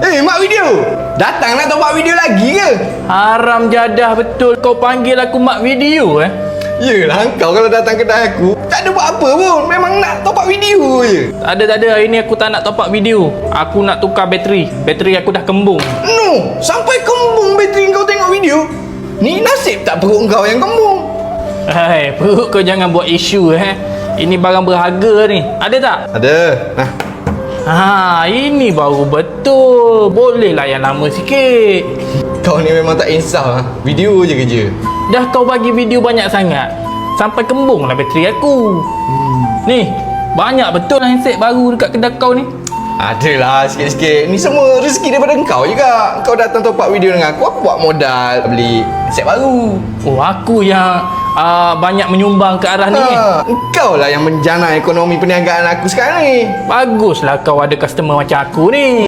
Mak video. Datang nak top up video lagi ke? Haram jadah betul kau panggil aku mak video Yelah, kau kalau datang kedai aku tak ada buat apa pun. Memang nak top up video je. Tak ada, hari ni aku tak nak top up video. Aku nak tukar bateri. Bateri aku dah kembung. No, sampai kembung bateri kau tengok video. Ni nasib tak perut kau yang kembung. Hai, perut kau jangan buat isu Ini barang berharga ni. Ada tak? Ada. Nah, Ini baru betul. Boleh lah yang lama sikit. kau ni memang tak insaf. Video je kerja. Dah kau bagi video banyak sangat, sampai kembung lah bateri aku. Ni, banyak betul handset baru dekat kedai kau ni. Adalah sikit-sikit. Ni semua rezeki daripada kau juga. Kau datang top up video dengan aku buat modal beli set baru. Oh, aku yang banyak menyumbang ke arah ni. Kau lah yang menjana ekonomi perniagaan aku sekarang ni. Baguslah kau ada customer macam aku ni.